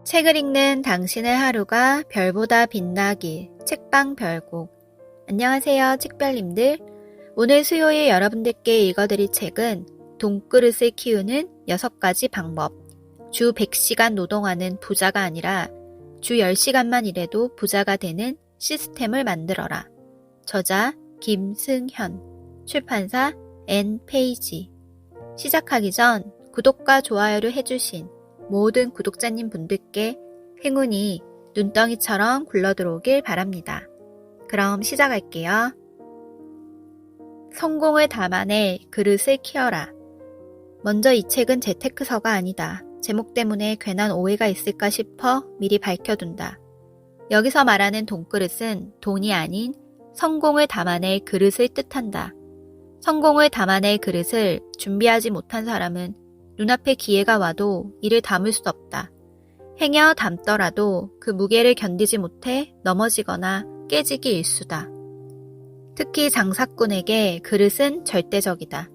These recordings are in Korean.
책을 읽는 당신의 하루가 별보다 빛나길. 책방 별곡. 안녕하세요, 책별님들. 오늘 수요일 여러분들께 읽어드릴 책은 돈그릇을 키우는 6가지 방법. 주 100시간 노동하는 부자가 아니라 주 10시간만 일해도 부자가 되는 시스템을 만들어라. 저자 김승현. 출판사 N페이지. 시작하기 전 구독과 좋아요를 해주신 모든 구독자님 분들께 행운이 눈덩이처럼 굴러들어오길 바랍니다. 그럼 시작할게요. 성공을 담아낼 그릇을 키워라. 먼저 이 책은 재테크서가 아니다. 제목 때문에 괜한 오해가 있을까 싶어 미리 밝혀둔다. 여기서 말하는 돈그릇은 돈이 아닌 성공을 담아낼 그릇을 뜻한다. 성공을 담아낼 그릇을 준비하지 못한 사람은 눈앞에 기회가 와도 이를 담을 수 없다. 행여 담더라도 그 무게를 견디지 못해 넘어지거나 깨지기 일쑤다. 특히 장사꾼에게 그릇은 절대적이다.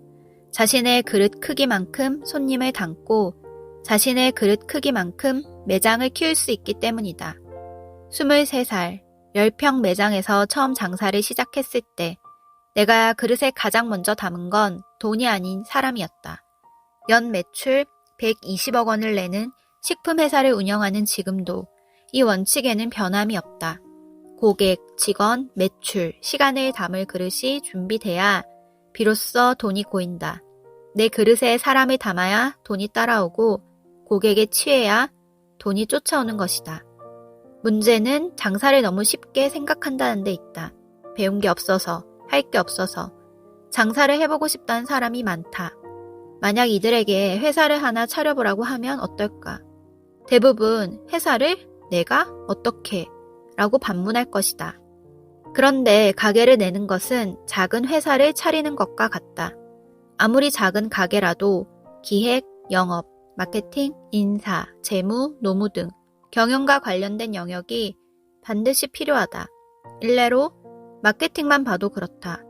자신의 그릇 크기만큼 손님을 담고 자신의 그릇 크기만큼 매장을 키울 수 있기 때문이다. 23살, 10평 매장에서 처음 장사를 시작했을 때 내가 그릇에 가장 먼저 담은 건 돈이 아닌 사람이었다. 연 매출 120억 원을 내는 식품회사를 운영하는 지금도 이 원칙에는 변함이 없다. 고객, 직원, 매출, 시간을 담을 그릇이 준비돼야 비로소 돈이 고인다. 내 그릇에 사람을 담아야 돈이 따라오고 고객에 취해야 돈이 쫓아오는 것이다. 문제는 장사를 너무 쉽게 생각한다는 데 있다. 배운 게 없어서, 할 게 없어서 장사를 해보고 싶다는 사람이 많다. 만약 이들에게 회사를 하나 차려보라고 하면 어떨까? 대부분 회사를 내가 어떻게? 라고 반문할 것이다. 그런데 가게를 내는 것은 작은 회사를 차리는 것과 같다. 아무리 작은 가게라도 기획, 영업, 마케팅, 인사, 재무, 노무 등 경영과 관련된 영역이 반드시 필요하다. 일례로 마케팅만 봐도 그렇다.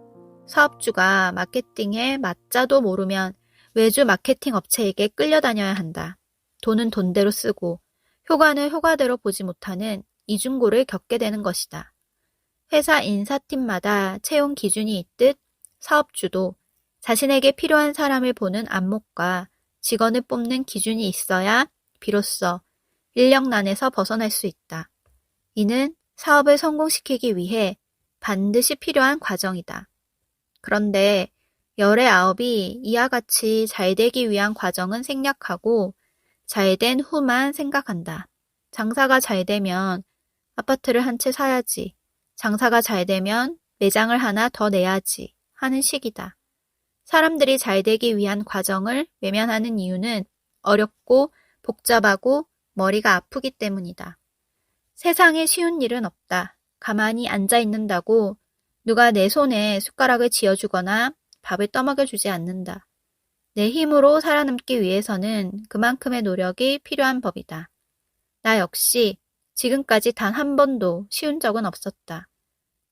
사업주가 마케팅에 맞자도 모르면 외주 마케팅 업체에게 끌려다녀야 한다. 돈은 돈대로 쓰고 효과는 효과대로 보지 못하는 이중고를 겪게 되는 것이다. 회사 인사팀마다 채용 기준이 있듯 사업주도 자신에게 필요한 사람을 보는 안목과 직원을 뽑는 기준이 있어야 비로소 인력난에서 벗어날 수 있다. 이는 사업을 성공시키기 위해 반드시 필요한 과정이다. 그런데 열의 9이 이와 같이 잘되기 위한 과정은 생략하고 잘된 후만 생각한다. 장사가 잘되면 아파트를 한 채 사야지. 장사가 잘되면 매장을 하나 더 내야지 하는 식이다. 사람들이 잘되기 위한 과정을 외면하는 이유는 어렵고 복잡하고 머리가 아프기 때문이다. 세상에 쉬운 일은 없다. 가만히 앉아 있는다고 누가 내 손에 숟가락을 쥐어주거나 밥을 떠먹여주지 않는다. 내 힘으로 살아남기 위해서는 그만큼의 노력이 필요한 법이다. 나 역시 지금까지 단 한 번도 쉬운 적은 없었다.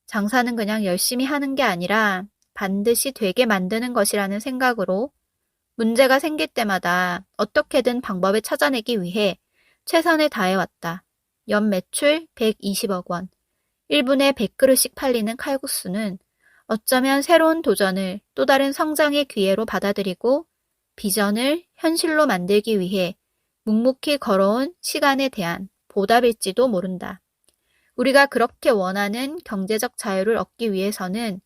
장사는 그냥 열심히 하는 게 아니라 반드시 되게 만드는 것이라는 생각으로 문제가 생길 때마다 어떻게든 방법을 찾아내기 위해 최선을 다해왔다. 연 매출 120억 원, 1분에 100그릇씩 팔리는 칼국수는 어쩌면 새로운 도전을 또 다른 성장의 기회로 받아들이고 비전을 현실로 만들기 위해 묵묵히 걸어온 시간에 대한 보답일지도 모른다. 우리가 그렇게 원하는 경제적 자유를 얻기 위해서는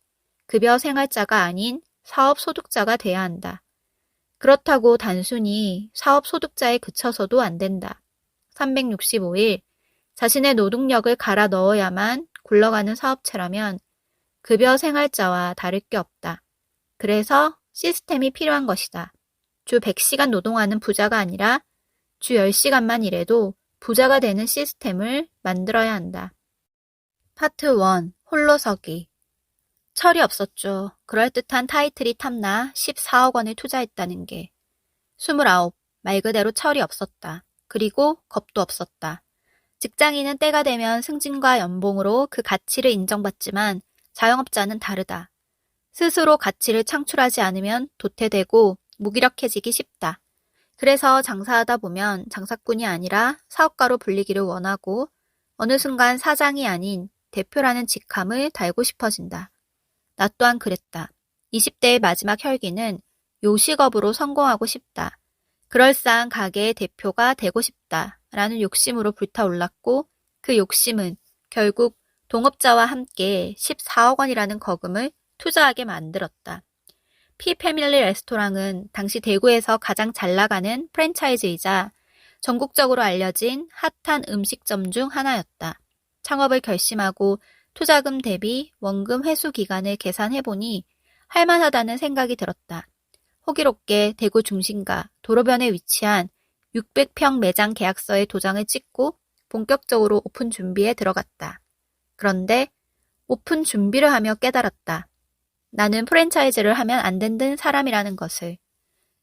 급여 생활자가 아닌 사업 소득자가 돼야 한다. 그렇다고 단순히 사업 소득자에 그쳐서도 안 된다. 365일 자신의 노동력을 갈아 넣어야만 굴러가는 사업체라면 급여 생활자와 다를 게 없다. 그래서 시스템이 필요한 것이다. 주 100시간 노동하는 부자가 아니라 주 10시간만 일해도 부자가 되는 시스템을 만들어야 한다. 파트 1. 홀로서기. 철이 없었죠. 그럴듯한 타이틀이 탐나 14억 원을 투자했다는 게. 29. 말 그대로 철이 없었다. 그리고 겁도 없었다. 직장인은 때가 되면 승진과 연봉으로 그 가치를 인정받지만 자영업자는 다르다. 스스로 가치를 창출하지 않으면 도태되고 무기력해지기 쉽다. 그래서 장사하다 보면 장사꾼이 아니라 사업가로 불리기를 원하고 어느 순간 사장이 아닌 대표라는 직함을 달고 싶어진다. 나 또한 그랬다. 20대의 마지막 혈기는 요식업으로 성공하고 싶다. 그럴싸한 가게의 대표가 되고 싶다. 라는 욕심으로 불타올랐고 그 욕심은 결국 동업자와 함께 14억 원이라는 거금을 투자하게 만들었다. 피패밀리 레스토랑은 당시 대구에서 가장 잘 나가는 프랜차이즈이자 전국적으로 알려진 핫한 음식점 중 하나였다. 창업을 결심하고 투자금 대비 원금 회수 기간을 계산해보니 할만하다는 생각이 들었다. 호기롭게 대구 중심가 도로변에 위치한 600평 매장 계약서에 도장을 찍고 본격적으로 오픈 준비에 들어갔다. 그런데 오픈 준비를 하며 깨달았다. 나는 프랜차이즈를 하면 안 된다는 사람이라는 것을.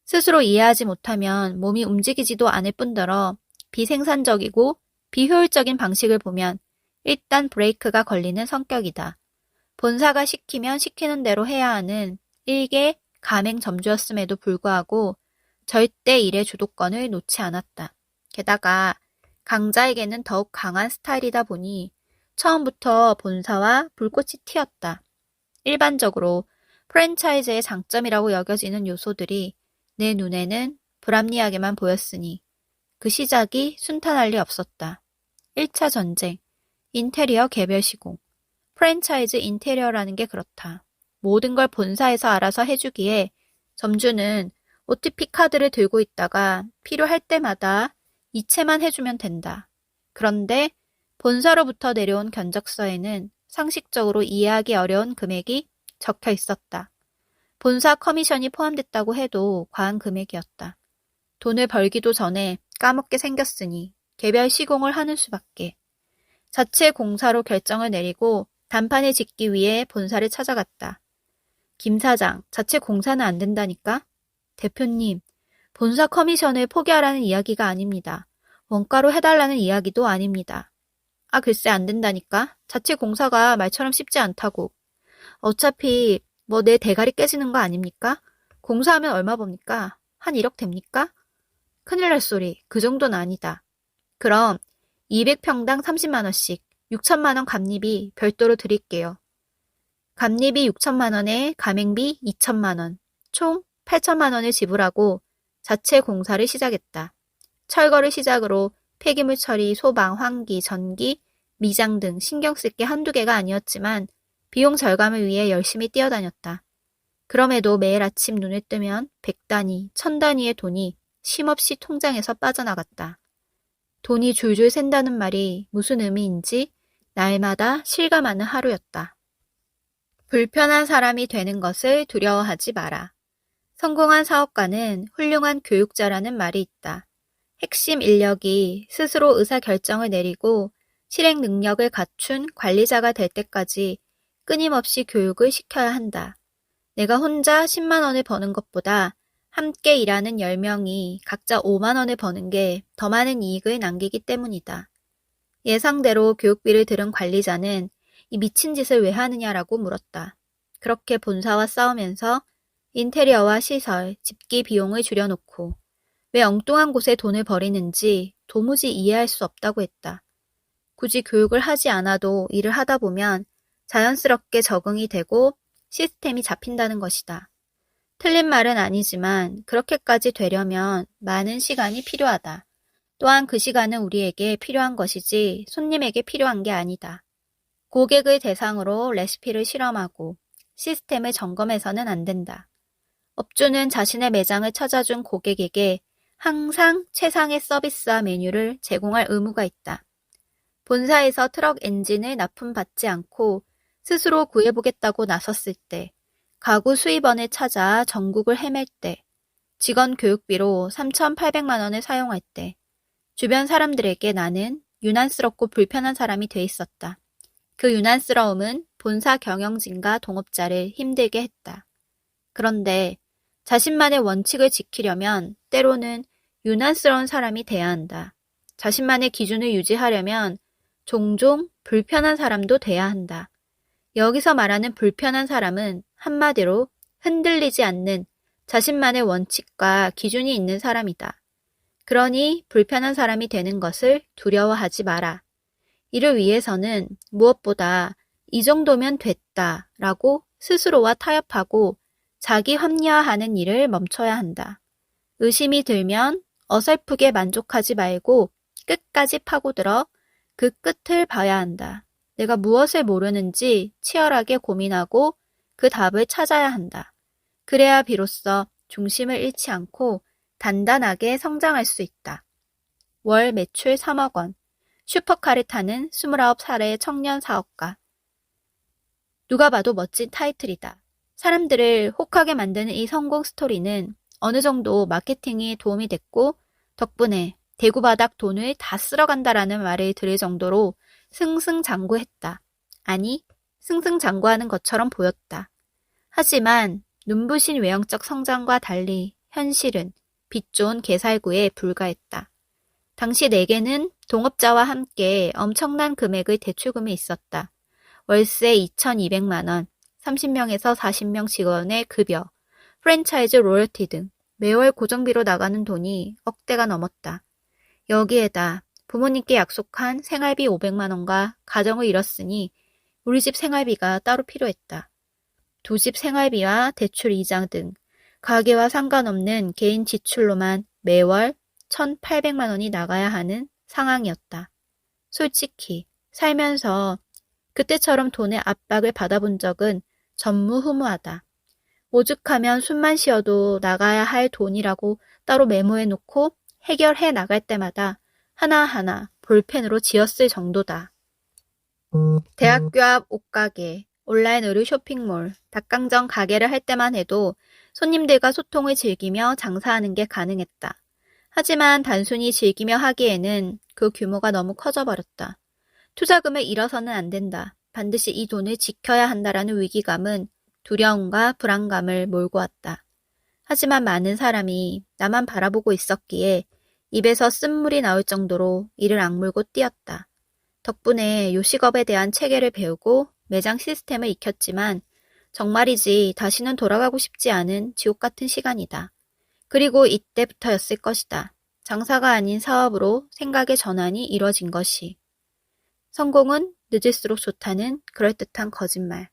스스로 이해하지 못하면 몸이 움직이지도 않을 뿐더러 비생산적이고 비효율적인 방식을 보면 일단 브레이크가 걸리는 성격이다. 본사가 시키면 시키는 대로 해야 하는 일개 가맹점주였음에도 불구하고 절대 일의 주도권을 놓지 않았다. 게다가 강자에게는 더욱 강한 스타일이다 보니 처음부터 본사와 불꽃이 튀었다. 일반적으로 프랜차이즈의 장점이라고 여겨지는 요소들이 내 눈에는 불합리하게만 보였으니 그 시작이 순탄할 리 없었다. 1차 전쟁, 인테리어 개별 시공, 프랜차이즈 인테리어라는 게 그렇다. 모든 걸 본사에서 알아서 해주기에 점주는 OTP 카드를 들고 있다가 필요할 때마다 이체만 해주면 된다. 그런데 본사로부터 내려온 견적서에는 상식적으로 이해하기 어려운 금액이 적혀 있었다. 본사 커미션이 포함됐다고 해도 과한 금액이었다. 돈을 벌기도 전에 까먹게 생겼으니 개별 시공을 하는 수밖에. 자체 공사로 결정을 내리고 단판을 짓기 위해 본사를 찾아갔다. 김 사장, 자체 공사는 안 된다니까? 대표님, 본사 커미션을 포기하라는 이야기가 아닙니다. 원가로 해달라는 이야기도 아닙니다. 아, 글쎄 안 된다니까? 자체 공사가 말처럼 쉽지 않다고. 어차피 뭐 내 대가리 깨지는 거 아닙니까? 공사하면 얼마 법니까? 한 1억 됩니까? 큰일 날 소리. 그 정도는 아니다. 그럼 200평당 30만 원씩 6천만 원 감리비 별도로 드릴게요. 감리비 6천만 원에 가맹비 2천만 원, 총 8천만 원을 지불하고 자체 공사를 시작했다. 철거를 시작으로 폐기물 처리, 소방, 환기, 전기, 미장 등 신경 쓸 게 한두 개가 아니었지만 비용 절감을 위해 열심히 뛰어다녔다. 그럼에도 매일 아침 눈을 뜨면 100단위, 1000단위의 돈이 쉼없이 통장에서 빠져나갔다. 돈이 줄줄 샌다는 말이 무슨 의미인지 날마다 실감하는 하루였다. 불편한 사람이 되는 것을 두려워하지 마라. 성공한 사업가는 훌륭한 교육자라는 말이 있다. 핵심 인력이 스스로 의사결정을 내리고 실행 능력을 갖춘 관리자가 될 때까지 끊임없이 교육을 시켜야 한다. 내가 혼자 10만 원을 버는 것보다 함께 일하는 10명이 각자 5만 원을 버는 게 더 많은 이익을 남기기 때문이다. 예상대로 교육비를 들은 관리자는 이 미친 짓을 왜 하느냐라고 물었다. 그렇게 본사와 싸우면서 인테리어와 시설, 집기 비용을 줄여놓고 왜 엉뚱한 곳에 돈을 버리는지 도무지 이해할 수 없다고 했다. 굳이 교육을 하지 않아도 일을 하다 보면 자연스럽게 적응이 되고 시스템이 잡힌다는 것이다. 틀린 말은 아니지만 그렇게까지 되려면 많은 시간이 필요하다. 또한 그 시간은 우리에게 필요한 것이지 손님에게 필요한 게 아니다. 고객을 대상으로 레시피를 실험하고 시스템을 점검해서는 안 된다. 업주는 자신의 매장을 찾아준 고객에게 항상 최상의 서비스와 메뉴를 제공할 의무가 있다. 본사에서 트럭 엔진을 납품받지 않고 스스로 구해보겠다고 나섰을 때, 가구 수입원을 찾아 전국을 헤맬 때, 직원 교육비로 3,800만 원을 사용할 때, 주변 사람들에게 나는 유난스럽고 불편한 사람이 돼 있었다. 그 유난스러움은 본사 경영진과 동업자를 힘들게 했다. 그런데 자신만의 원칙을 지키려면 때로는 유난스러운 사람이 돼야 한다. 자신만의 기준을 유지하려면 종종 불편한 사람도 돼야 한다. 여기서 말하는 불편한 사람은 한마디로 흔들리지 않는 자신만의 원칙과 기준이 있는 사람이다. 그러니 불편한 사람이 되는 것을 두려워하지 마라. 이를 위해서는 무엇보다 이 정도면 됐다라고 스스로와 타협하고 자기 합리화하는 일을 멈춰야 한다. 의심이 들면 어설프게 만족하지 말고 끝까지 파고들어 그 끝을 봐야 한다. 내가 무엇을 모르는지 치열하게 고민하고 그 답을 찾아야 한다. 그래야 비로소 중심을 잃지 않고 단단하게 성장할 수 있다. 월 매출 3억 원. 슈퍼카를 타는 29살의 청년 사업가. 누가 봐도 멋진 타이틀이다. 사람들을 혹하게 만드는 이 성공 스토리는 어느 정도 마케팅이 도움이 됐고 덕분에 대구바닥 돈을 다 쓸어간다라는 말을 들을 정도로 승승장구했다. 아니, 승승장구하는 것처럼 보였다. 하지만 눈부신 외형적 성장과 달리 현실은 빛 좋은 개살구에 불과했다. 당시 내게는 동업자와 함께 엄청난 금액의 대출금이 있었다. 월세 2,200만 원, 30명에서 40명 직원의 급여, 프랜차이즈 로열티 등 매월 고정비로 나가는 돈이 억대가 넘었다. 여기에다 부모님께 약속한 생활비 500만 원과 가정을 잃었으니 우리 집 생활비가 따로 필요했다. 두 집 생활비와 대출 이자 등 가계와 상관없는 개인 지출로만 매월 1,800만 원이 나가야 하는 상황이었다. 솔직히 살면서 그때처럼 돈의 압박을 받아본 적은 전무후무하다. 오죽하면 숨만 쉬어도 나가야 할 돈이라고 따로 메모해놓고 해결해 나갈 때마다 하나하나 볼펜으로 지었을 정도다. 대학교 앞 옷가게, 온라인 의류 쇼핑몰, 닭강정 가게를 할 때만 해도 손님들과 소통을 즐기며 장사하는 게 가능했다. 하지만 단순히 즐기며 하기에는 그 규모가 너무 커져버렸다. 투자금을 잃어서는 안 된다. 반드시 이 돈을 지켜야 한다라는 위기감은 두려움과 불안감을 몰고 왔다. 하지만 많은 사람이 나만 바라보고 있었기에 입에서 쓴물이 나올 정도로 이를 악물고 뛰었다. 덕분에 요식업에 대한 체계를 배우고 매장 시스템을 익혔지만 정말이지 다시는 돌아가고 싶지 않은 지옥 같은 시간이다. 그리고 이때부터였을 것이다. 장사가 아닌 사업으로 생각의 전환이 이뤄진 것이. 성공은 늦을수록 좋다는 그럴듯한 거짓말.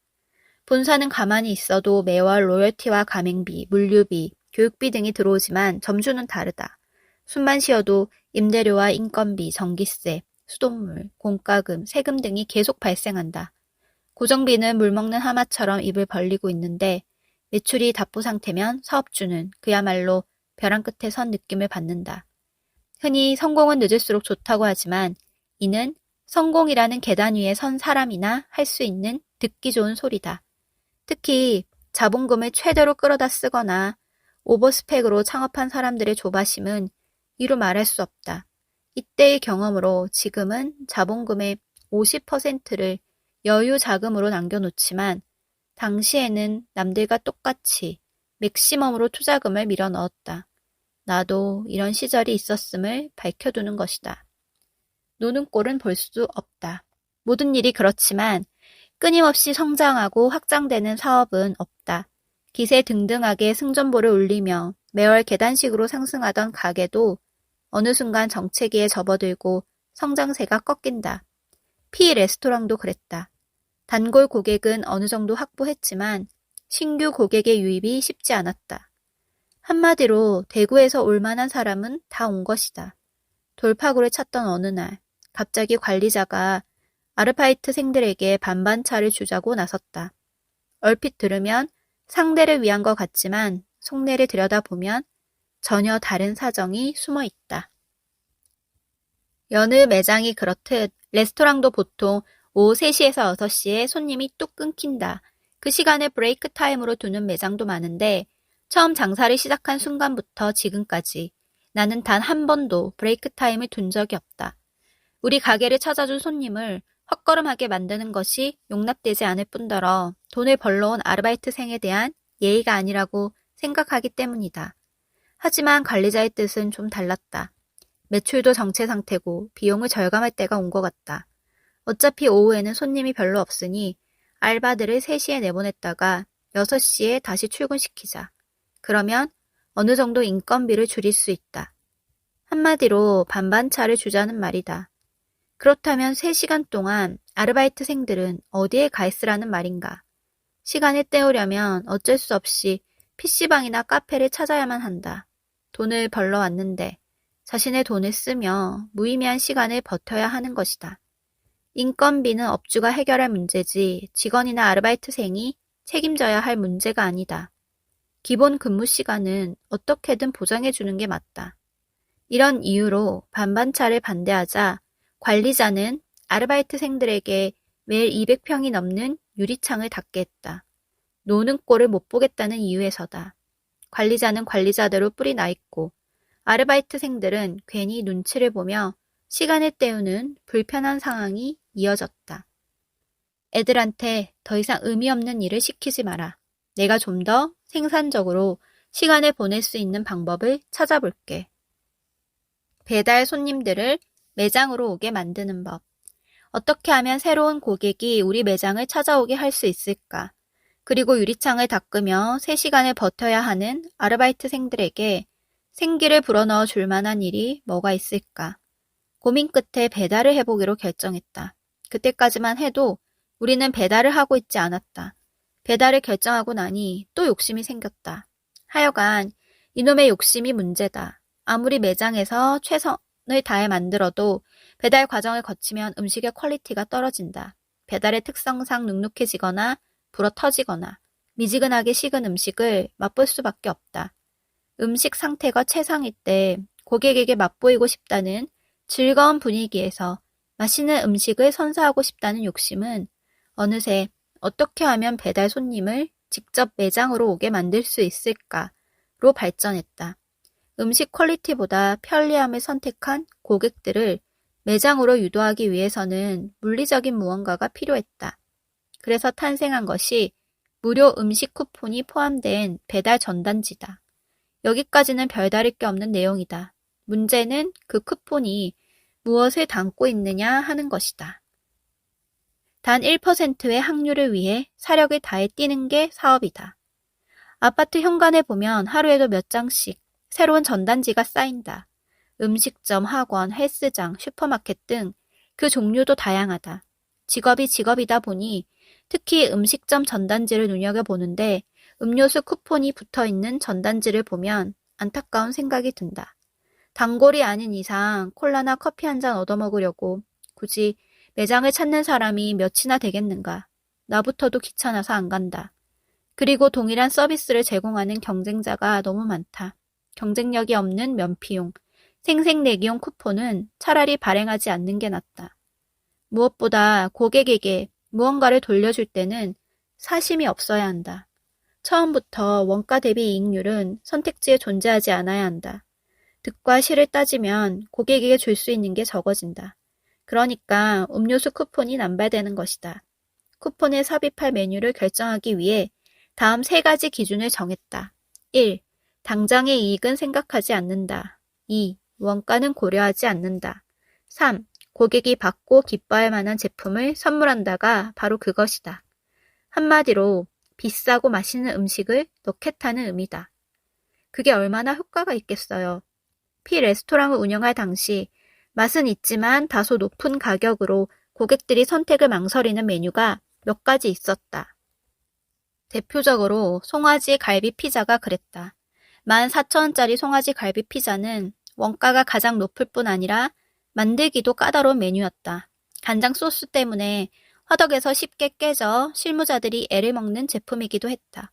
본사는 가만히 있어도 매월 로열티와 가맹비, 물류비, 교육비 등이 들어오지만 점주는 다르다. 숨만 쉬어도 임대료와 인건비, 전기세, 수돗물, 공과금, 세금 등이 계속 발생한다. 고정비는 물먹는 하마처럼 입을 벌리고 있는데 매출이 답보 상태면 사업주는 그야말로 벼랑 끝에 선 느낌을 받는다. 흔히 성공은 늦을수록 좋다고 하지만 이는 성공이라는 계단 위에 선 사람이나 할 수 있는 듣기 좋은 소리다. 특히 자본금을 최대로 끌어다 쓰거나 오버스펙으로 창업한 사람들의 조바심은 이루 말할 수 없다. 이때의 경험으로 지금은 자본금의 50%를 여유 자금으로 남겨놓지만 당시에는 남들과 똑같이 맥시멈으로 투자금을 밀어 넣었다. 나도 이런 시절이 있었음을 밝혀두는 것이다. 노는 꼴은 볼 수 없다. 모든 일이 그렇지만 끊임없이 성장하고 확장되는 사업은 없다. 기세 등등하게 승전보를 울리며 매월 계단식으로 상승하던 가게도 어느 순간 정체기에 접어들고 성장세가 꺾인다. 피 레스토랑도 그랬다. 단골 고객은 어느 정도 확보했지만 신규 고객의 유입이 쉽지 않았다. 한마디로 대구에서 올 만한 사람은 다 온 것이다. 돌파구를 찾던 어느 날 갑자기 관리자가 아르바이트생들에게 반반차를 주자고 나섰다. 얼핏 들으면 상대를 위한 것 같지만 속내를 들여다보면 전혀 다른 사정이 숨어 있다. 여느 매장이 그렇듯 레스토랑도 보통 오후 3시에서 6시에 손님이 뚝 끊긴다. 그 시간을 브레이크 타임으로 두는 매장도 많은데 처음 장사를 시작한 순간부터 지금까지 나는 단 한 번도 브레이크 타임을 둔 적이 없다. 우리 가게를 찾아준 손님을 헛걸음하게 만드는 것이 용납되지 않을 뿐더러 돈을 벌러온 아르바이트생에 대한 예의가 아니라고 생각하기 때문이다. 하지만 관리자의 뜻은 좀 달랐다. 매출도 정체 상태고 비용을 절감할 때가 온 것 같다. 어차피 오후에는 손님이 별로 없으니 알바들을 3시에 내보냈다가 6시에 다시 출근시키자. 그러면 어느 정도 인건비를 줄일 수 있다. 한마디로 반반차를 주자는 말이다. 그렇다면 3시간 동안 아르바이트생들은 어디에 가 있으라는 말인가? 시간을 때우려면 어쩔 수 없이 PC방이나 카페를 찾아야만 한다. 돈을 벌러 왔는데 자신의 돈을 쓰며 무의미한 시간을 버텨야 하는 것이다. 인건비는 업주가 해결할 문제지 직원이나 아르바이트생이 책임져야 할 문제가 아니다. 기본 근무 시간은 어떻게든 보장해 주는 게 맞다. 이런 이유로 반반차를 반대하자 관리자는 아르바이트생들에게 매일 200평이 넘는 유리창을 닫게 했다. 노는 꼴을 못 보겠다는 이유에서다. 관리자는 관리자대로 뿔이 나 있고 아르바이트생들은 괜히 눈치를 보며 시간을 때우는 불편한 상황이 이어졌다. 애들한테 더 이상 의미 없는 일을 시키지 마라. 내가 좀 더 생산적으로 시간을 보낼 수 있는 방법을 찾아볼게. 배달 손님들을 매장으로 오게 만드는 법. 어떻게 하면 새로운 고객이 우리 매장을 찾아오게 할 수 있을까? 그리고 유리창을 닦으며 3시간을 버텨야 하는 아르바이트생들에게 생기를 불어넣어 줄 만한 일이 뭐가 있을까? 고민 끝에 배달을 해보기로 결정했다. 그때까지만 해도 우리는 배달을 하고 있지 않았다. 배달을 결정하고 나니 또 욕심이 생겼다. 하여간 이놈의 욕심이 문제다. 아무리 매장에서 최선을 다해 만들어도 배달 과정을 거치면 음식의 퀄리티가 떨어진다. 배달의 특성상 눅눅해지거나 불어 터지거나 미지근하게 식은 음식을 맛볼 수밖에 없다. 음식 상태가 최상일 때 고객에게 맛보이고 싶다는 즐거운 분위기에서 맛있는 음식을 선사하고 싶다는 욕심은 어느새 어떻게 하면 배달 손님을 직접 매장으로 오게 만들 수 있을까로 발전했다. 음식 퀄리티보다 편리함을 선택한 고객들을 매장으로 유도하기 위해서는 물리적인 무언가가 필요했다. 그래서 탄생한 것이 무료 음식 쿠폰이 포함된 배달 전단지다. 여기까지는 별다를 게 없는 내용이다. 문제는 그 쿠폰이 무엇을 담고 있느냐 하는 것이다. 단 1%의 확률을 위해 사력을 다해 뛰는 게 사업이다. 아파트 현관에 보면 하루에도 몇 장씩 새로운 전단지가 쌓인다. 음식점, 학원, 헬스장, 슈퍼마켓 등 그 종류도 다양하다. 직업이 직업이다 보니 특히 음식점 전단지를 눈여겨보는데 음료수 쿠폰이 붙어있는 전단지를 보면 안타까운 생각이 든다. 단골이 아닌 이상 콜라나 커피 한 잔 얻어먹으려고 굳이 매장을 찾는 사람이 몇이나 되겠는가. 나부터도 귀찮아서 안 간다. 그리고 동일한 서비스를 제공하는 경쟁자가 너무 많다. 경쟁력이 없는 면피용, 생색내기용 쿠폰은 차라리 발행하지 않는 게 낫다. 무엇보다 고객에게 무언가를 돌려줄 때는 사심이 없어야 한다. 처음부터 원가 대비 이익률은 선택지에 존재하지 않아야 한다. 득과 실을 따지면 고객에게 줄 수 있는 게 적어진다. 그러니까 음료수 쿠폰이 남발되는 것이다. 쿠폰에 삽입할 메뉴를 결정하기 위해 다음 3가지 기준을 정했다. 1. 당장의 이익은 생각하지 않는다. 2. 원가는 고려하지 않는다. 3. 고객이 받고 기뻐할 만한 제품을 선물한다가 바로 그것이다. 한마디로 비싸고 맛있는 음식을 넣겠다는 의미다. 그게 얼마나 효과가 있겠어요. 피 레스토랑을 운영할 당시 맛은 있지만 다소 높은 가격으로 고객들이 선택을 망설이는 메뉴가 몇 가지 있었다. 대표적으로 송아지 갈비 피자가 그랬다. 14,000원짜리 송아지 갈비 피자는 원가가 가장 높을 뿐 아니라 만들기도 까다로운 메뉴였다. 간장 소스 때문에 화덕에서 쉽게 깨져 실무자들이 애를 먹는 제품이기도 했다.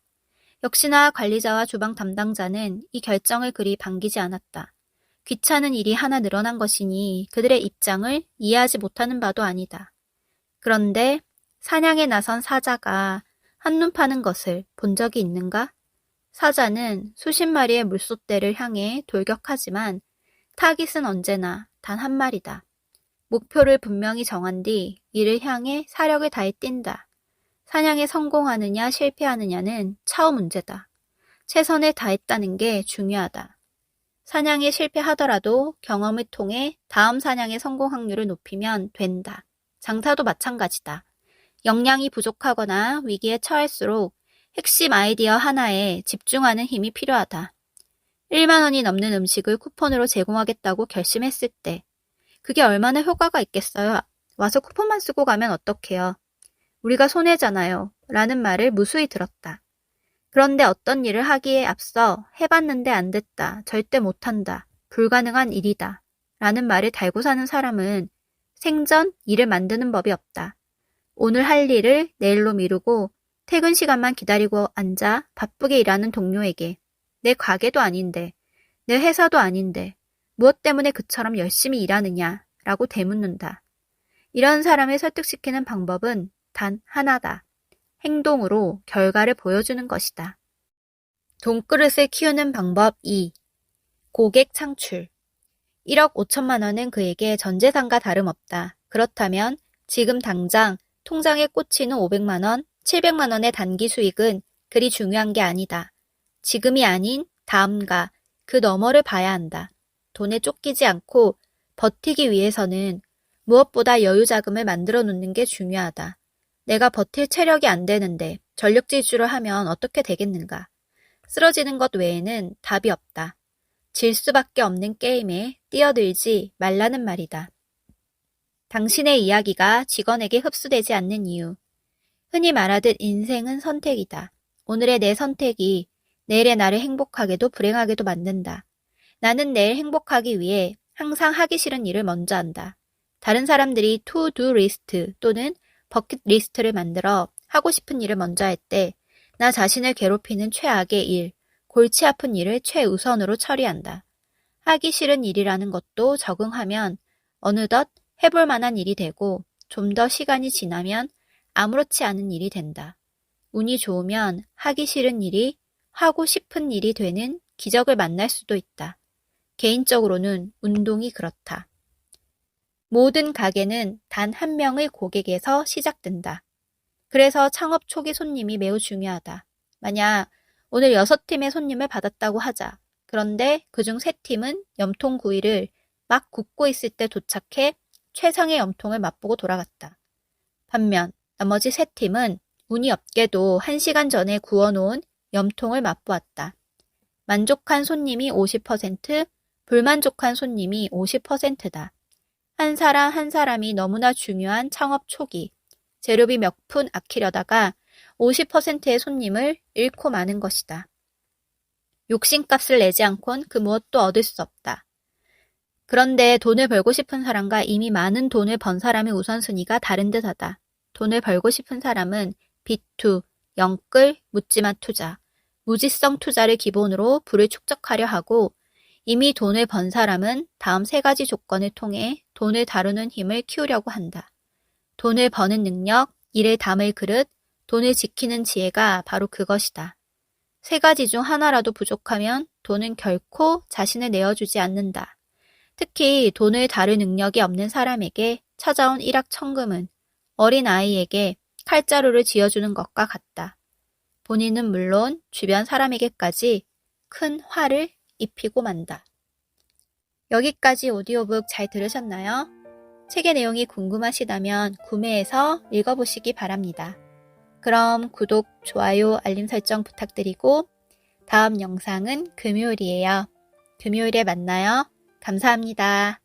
역시나 관리자와 주방 담당자는 이 결정을 그리 반기지 않았다. 귀찮은 일이 하나 늘어난 것이니 그들의 입장을 이해하지 못하는 바도 아니다. 그런데 사냥에 나선 사자가 한눈 파는 것을 본 적이 있는가? 사자는 수십 마리의 물소떼를 향해 돌격하지만 타깃은 언제나 단 한 마리다. 목표를 분명히 정한 뒤 이를 향해 사력을 다해 뛴다. 사냥에 성공하느냐 실패하느냐는 차후 문제다. 최선을 다했다는 게 중요하다. 사냥에 실패하더라도 경험을 통해 다음 사냥의 성공 확률을 높이면 된다. 장사도 마찬가지다. 역량이 부족하거나 위기에 처할수록 핵심 아이디어 하나에 집중하는 힘이 필요하다. 1만 원이 넘는 음식을 쿠폰으로 제공하겠다고 결심했을 때 그게 얼마나 효과가 있겠어요. 와서 쿠폰만 쓰고 가면 어떡해요. 우리가 손해잖아요. 라는 말을 무수히 들었다. 그런데 어떤 일을 하기에 앞서 해봤는데 안 됐다. 절대 못한다. 불가능한 일이다. 라는 말을 달고 사는 사람은 생전 일을 만드는 법이 없다. 오늘 할 일을 내일로 미루고 퇴근 시간만 기다리고 앉아 바쁘게 일하는 동료에게 내 가게도 아닌데, 내 회사도 아닌데 무엇 때문에 그처럼 열심히 일하느냐 라고 되묻는다. 이런 사람을 설득시키는 방법은 단 하나다. 행동으로 결과를 보여주는 것이다. 돈그릇을 키우는 방법 2. 고객 창출. 1억 5천만 원은 그에게 전 재산과 다름없다. 그렇다면 지금 당장 통장에 꽂히는 500만 원, 700만 원의 단기 수익은 그리 중요한 게 아니다. 지금이 아닌 다음과 그 너머를 봐야 한다. 돈에 쫓기지 않고 버티기 위해서는 무엇보다 여유 자금을 만들어 놓는 게 중요하다. 내가 버틸 체력이 안 되는데 전력질주를 하면 어떻게 되겠는가? 쓰러지는 것 외에는 답이 없다. 질 수밖에 없는 게임에 뛰어들지 말라는 말이다. 당신의 이야기가 직원에게 흡수되지 않는 이유. 흔히 말하듯 인생은 선택이다. 오늘의 내 선택이 내일의 나를 행복하게도 불행하게도 만든다. 나는 내일 행복하기 위해 항상 하기 싫은 일을 먼저 한다. 다른 사람들이 to-do 리스트 또는 버킷 리스트를 만들어 하고 싶은 일을 먼저 할 때 나 자신을 괴롭히는 최악의 일, 골치 아픈 일을 최우선으로 처리한다. 하기 싫은 일이라는 것도 적응하면 어느덧 해볼 만한 일이 되고 좀 더 시간이 지나면 아무렇지 않은 일이 된다. 운이 좋으면 하기 싫은 일이 하고 싶은 일이 되는 기적을 만날 수도 있다. 개인적으로는 운동이 그렇다. 모든 가게는 단 한 명의 고객에서 시작된다. 그래서 창업 초기 손님이 매우 중요하다. 만약 오늘 6팀의 손님을 받았다고 하자. 그런데 그중 3팀은 염통구이를 막 굽고 있을 때 도착해 최상의 염통을 맛보고 돌아갔다. 반면 나머지 3팀은 운이 없게도 1시간 전에 구워놓은 염통을 맛보았다. 만족한 손님이 50%, 불만족한 손님이 50%다. 한 사람 한 사람이 너무나 중요한 창업 초기, 재료비 몇 푼 아끼려다가 50%의 손님을 잃고 마는 것이다. 욕심값을 내지 않곤 그 무엇도 얻을 수 없다. 그런데 돈을 벌고 싶은 사람과 이미 많은 돈을 번 사람의 우선순위가 다른 듯하다. 돈을 벌고 싶은 사람은 비투, 영끌, 묻지마 투자, 무지성 투자를 기본으로 부를 축적하려 하고 이미 돈을 번 사람은 다음 3가지 조건을 통해 돈을 다루는 힘을 키우려고 한다. 돈을 버는 능력, 일을 담을 그릇, 돈을 지키는 지혜가 바로 그것이다. 3가지 중 하나라도 부족하면 돈은 결코 자신을 내어주지 않는다. 특히 돈을 다룰 능력이 없는 사람에게 찾아온 일확천금은 어린 아이에게 칼자루를 쥐어주는 것과 같다. 본인은 물론 주변 사람에게까지 큰 화를 입히고 만다. 여기까지 오디오북 잘 들으셨나요? 책의 내용이 궁금하시다면 구매해서 읽어보시기 바랍니다. 그럼 구독, 좋아요, 알림 설정 부탁드리고 다음 영상은 금요일이에요. 금요일에 만나요. 감사합니다.